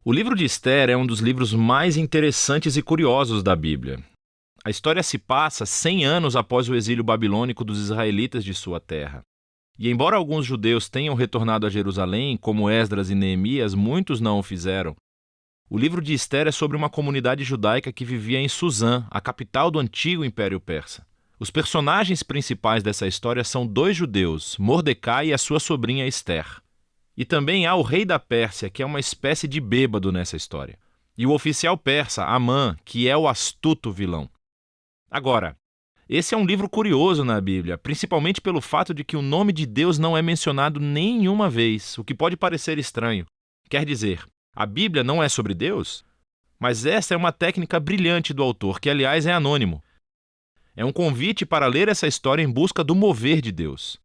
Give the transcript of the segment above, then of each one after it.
O livro de Ester é um dos livros mais interessantes e curiosos da Bíblia. A história se passa 100 anos após o exílio babilônico dos israelitas de sua terra. E embora alguns judeus tenham retornado a Jerusalém, como Esdras e Neemias, muitos não o fizeram. O livro de Ester é sobre uma comunidade judaica que vivia em Suzã, a capital do antigo Império Persa. Os personagens principais dessa história são dois judeus, Mordecai e a sua sobrinha Ester. E também há o rei da Pérsia, que é uma espécie de bêbado nessa história. E o oficial persa, Amã, que é o astuto vilão. Agora, esse é um livro curioso na Bíblia, principalmente pelo fato de que o nome de Deus não é mencionado nenhuma vez, o que pode parecer estranho. Quer dizer, a Bíblia não é sobre Deus? Mas essa é uma técnica brilhante do autor, que aliás é anônimo. É um convite para ler essa história em busca do mover de Deus.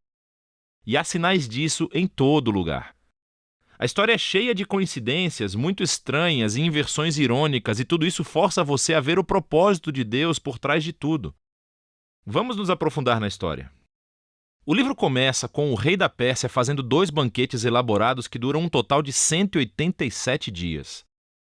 E há sinais disso em todo lugar. A história é cheia de coincidências muito estranhas e inversões irônicas, e tudo isso força você a ver o propósito de Deus por trás de tudo. Vamos nos aprofundar na história. O livro começa com o rei da Pérsia fazendo 2 banquetes elaborados que duram um total de 187 dias.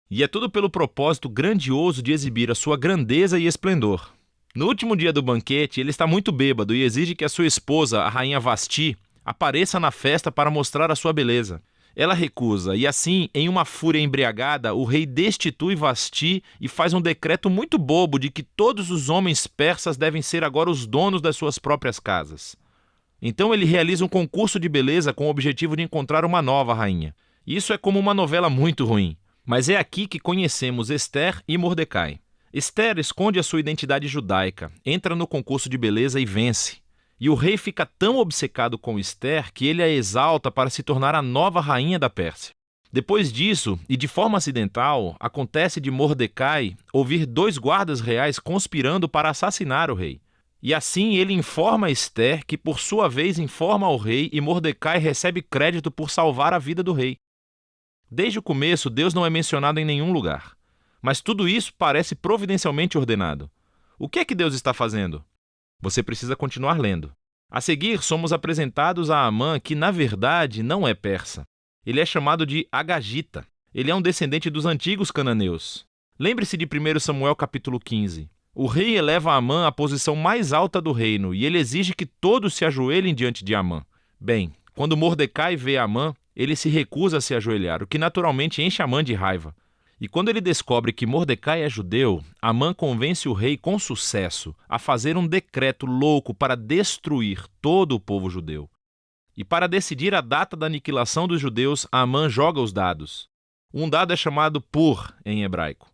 E é tudo pelo propósito grandioso de exibir a sua grandeza e esplendor. No último dia do banquete, ele está muito bêbado e exige que a sua esposa, a rainha Vasti, apareça na festa para mostrar a sua beleza. Ela recusa, e assim, em uma fúria embriagada, o rei destitui Vasti e faz um decreto muito bobo de que todos os homens persas devem ser agora os donos das suas próprias casas. Então ele realiza um concurso de beleza com o objetivo de encontrar uma nova rainha. Isso é como uma novela muito ruim, mas é aqui que conhecemos Ester e Mordecai. Ester esconde a sua identidade judaica, entra no concurso de beleza e vence. E o rei fica tão obcecado com Ester que ele a exalta para se tornar a nova rainha da Pérsia. Depois disso, e de forma acidental, acontece de Mordecai ouvir 2 guardas reais conspirando para assassinar o rei. E assim ele informa Ester, que por sua vez informa ao rei, e Mordecai recebe crédito por salvar a vida do rei. Desde o começo, Deus não é mencionado em nenhum lugar. Mas tudo isso parece providencialmente ordenado. O que é que Deus está fazendo? Você precisa continuar lendo. A seguir, somos apresentados a Amã, que na verdade não é persa. Ele é chamado de Agagita. Ele é um descendente dos antigos cananeus. Lembre-se de 1 Samuel capítulo 15. O rei eleva Amã à posição mais alta do reino e ele exige que todos se ajoelhem diante de Amã. Bem, quando Mordecai vê Amã, ele se recusa a se ajoelhar, o que naturalmente enche Amã de raiva. E quando ele descobre que Mordecai é judeu, Amã convence o rei com sucesso a fazer um decreto louco para destruir todo o povo judeu. E para decidir a data da aniquilação dos judeus, Amã joga os dados. Um dado é chamado Pur, em hebraico.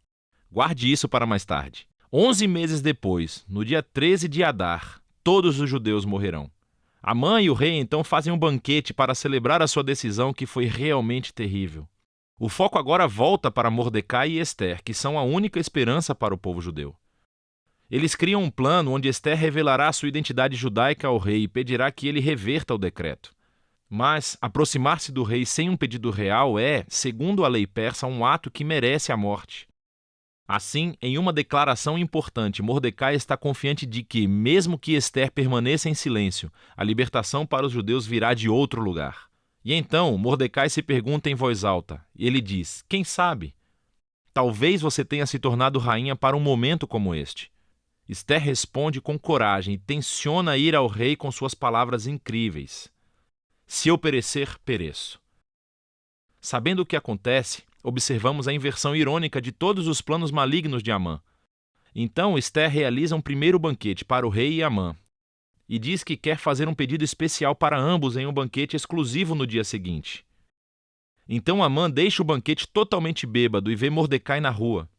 Guarde isso para mais tarde. 11 meses depois, no dia 13 de Adar, todos os judeus morrerão. Amã e o rei então fazem um banquete para celebrar a sua decisão, que foi realmente terrível. O foco agora volta para Mordecai e Ester, que são a única esperança para o povo judeu. Eles criam um plano onde Ester revelará sua identidade judaica ao rei e pedirá que ele reverta o decreto. Mas aproximar-se do rei sem um pedido real é, segundo a lei persa, um ato que merece a morte. Assim, em uma declaração importante, Mordecai está confiante de que, mesmo que Ester permaneça em silêncio, a libertação para os judeus virá de outro lugar. E então, Mordecai se pergunta em voz alta, e ele diz, quem sabe? Talvez você tenha se tornado rainha para um momento como este. Ester responde com coragem e tenciona ir ao rei com suas palavras incríveis. Se eu perecer, pereço. Sabendo o que acontece, observamos a inversão irônica de todos os planos malignos de Amã. Então, Ester realiza um primeiro banquete para o rei e Amã, e diz que quer fazer um pedido especial para ambos em um banquete exclusivo no dia seguinte. Então Amã deixa o banquete totalmente bêbado e vê Mordecai na rua.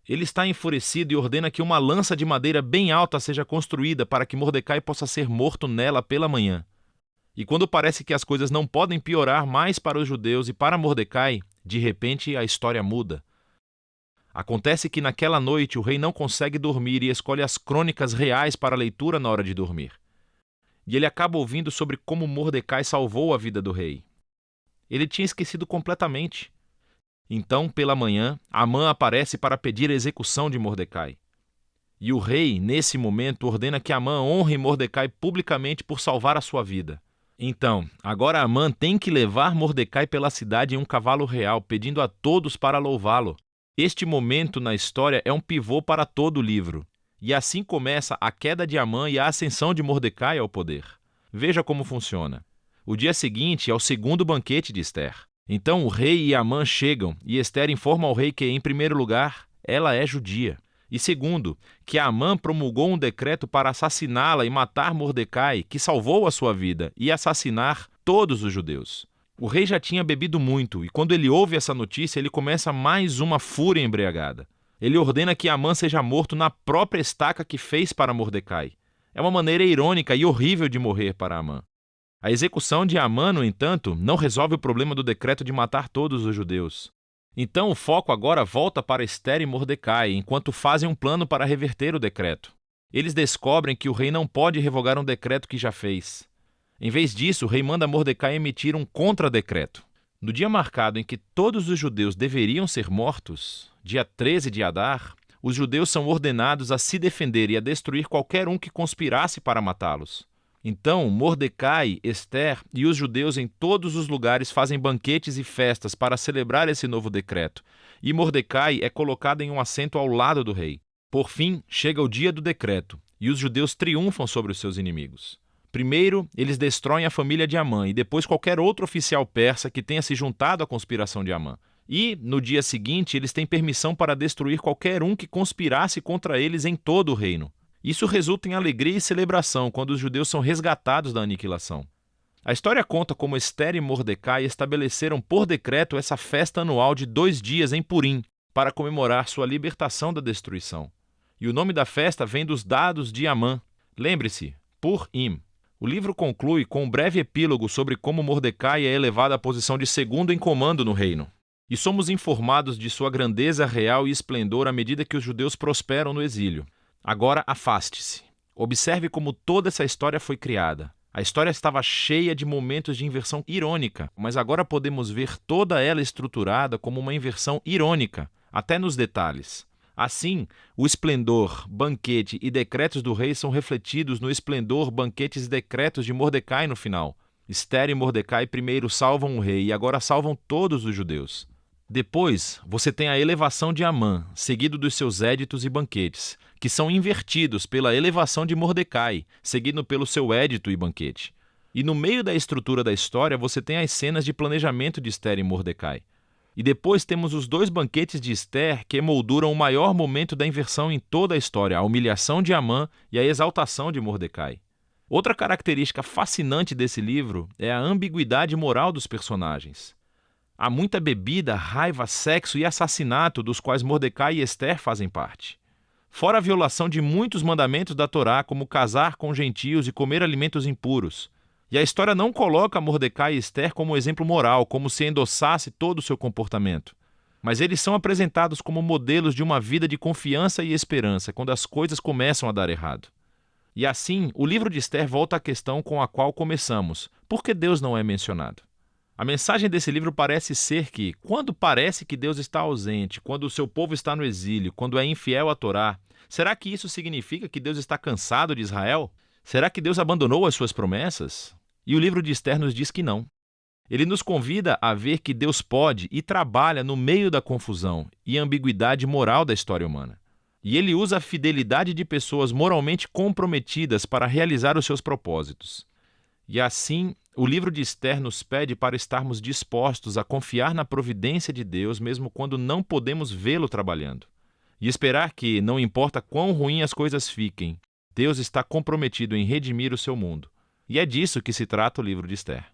Ele está enfurecido e ordena que uma lança de madeira bem alta seja construída para que Mordecai possa ser morto nela pela manhã. E quando parece que as coisas não podem piorar mais para os judeus e para Mordecai, de repente a história muda. Acontece que naquela noite o rei não consegue dormir e escolhe as crônicas reais para leitura na hora de dormir. E ele acaba ouvindo sobre como Mordecai salvou a vida do rei. Ele tinha esquecido completamente. Então, pela manhã, Amã aparece para pedir a execução de Mordecai. E o rei, nesse momento, ordena que Amã honre Mordecai publicamente por salvar a sua vida. Então, agora Amã tem que levar Mordecai pela cidade em um cavalo real, pedindo a todos para louvá-lo. Este momento na história é um pivô para todo o livro. E assim começa a queda de Amã e a ascensão de Mordecai ao poder. Veja como funciona. O dia seguinte é o segundo banquete de Ester. Então o rei e Amã chegam e Ester informa ao rei que, em primeiro lugar, ela é judia. E segundo, que Amã promulgou um decreto para assassiná-la e matar Mordecai, que salvou a sua vida, e assassinar todos os judeus. O rei já tinha bebido muito, e quando ele ouve essa notícia, ele começa mais uma fúria embriagada. Ele ordena que Amã seja morto na própria estaca que fez para Mordecai. É uma maneira irônica e horrível de morrer para Amã. A execução de Amã, no entanto, não resolve o problema do decreto de matar todos os judeus. Então o foco agora volta para Ester e Mordecai, enquanto fazem um plano para reverter o decreto. Eles descobrem que o rei não pode revogar um decreto que já fez. Em vez disso, o rei manda Mordecai emitir um contra-decreto. No dia marcado em que todos os judeus deveriam ser mortos, dia 13 de Adar, os judeus são ordenados a se defender e a destruir qualquer um que conspirasse para matá-los. Então, Mordecai, Ester e os judeus em todos os lugares fazem banquetes e festas para celebrar esse novo decreto, e Mordecai é colocado em um assento ao lado do rei. Por fim, chega o dia do decreto, e os judeus triunfam sobre os seus inimigos. Primeiro, eles destroem a família de Amã e depois qualquer outro oficial persa que tenha se juntado à conspiração de Amã. E, no dia seguinte, eles têm permissão para destruir qualquer um que conspirasse contra eles em todo o reino. Isso resulta em alegria e celebração quando os judeus são resgatados da aniquilação. A história conta como Ester e Mordecai estabeleceram por decreto essa festa anual de 2 dias em Purim para comemorar sua libertação da destruição. E o nome da festa vem dos dados de Amã. Lembre-se, Purim. O livro conclui com um breve epílogo sobre como Mordecai é elevado à posição de segundo em comando no reino. E somos informados de sua grandeza real e esplendor à medida que os judeus prosperam no exílio. Agora afaste-se. Observe como toda essa história foi criada. A história estava cheia de momentos de inversão irônica, mas agora podemos ver toda ela estruturada como uma inversão irônica, até nos detalhes. Assim, o esplendor, banquete e decretos do rei são refletidos no esplendor, banquetes e decretos de Mordecai no final. Ester e Mordecai primeiro salvam o rei e agora salvam todos os judeus. Depois, você tem a elevação de Amã, seguido dos seus éditos e banquetes, que são invertidos pela elevação de Mordecai, seguido pelo seu édito e banquete. E no meio da estrutura da história, você tem as cenas de planejamento de Ester e Mordecai. E depois temos os 2 banquetes de Ester que emolduram o maior momento da inversão em toda a história, a humilhação de Amã e a exaltação de Mordecai. Outra característica fascinante desse livro é a ambiguidade moral dos personagens. Há muita bebida, raiva, sexo e assassinato dos quais Mordecai e Ester fazem parte. Fora a violação de muitos mandamentos da Torá, como casar com gentios e comer alimentos impuros. E a história não coloca Mordecai e Ester como exemplo moral, como se endossasse todo o seu comportamento. Mas eles são apresentados como modelos de uma vida de confiança e esperança, quando as coisas começam a dar errado. E assim, o livro de Ester volta à questão com a qual começamos: por que Deus não é mencionado? A mensagem desse livro parece ser que, quando parece que Deus está ausente, quando o seu povo está no exílio, quando é infiel à Torá, será que isso significa que Deus está cansado de Israel? Será que Deus abandonou as suas promessas? E o livro de Ester nos diz que não. Ele nos convida a ver que Deus pode e trabalha no meio da confusão e ambiguidade moral da história humana. E ele usa a fidelidade de pessoas moralmente comprometidas para realizar os seus propósitos. E assim, o livro de Ester nos pede para estarmos dispostos a confiar na providência de Deus, mesmo quando não podemos vê-lo trabalhando. E esperar que, não importa quão ruim as coisas fiquem, Deus está comprometido em redimir o seu mundo. E é disso que se trata o livro de Ester.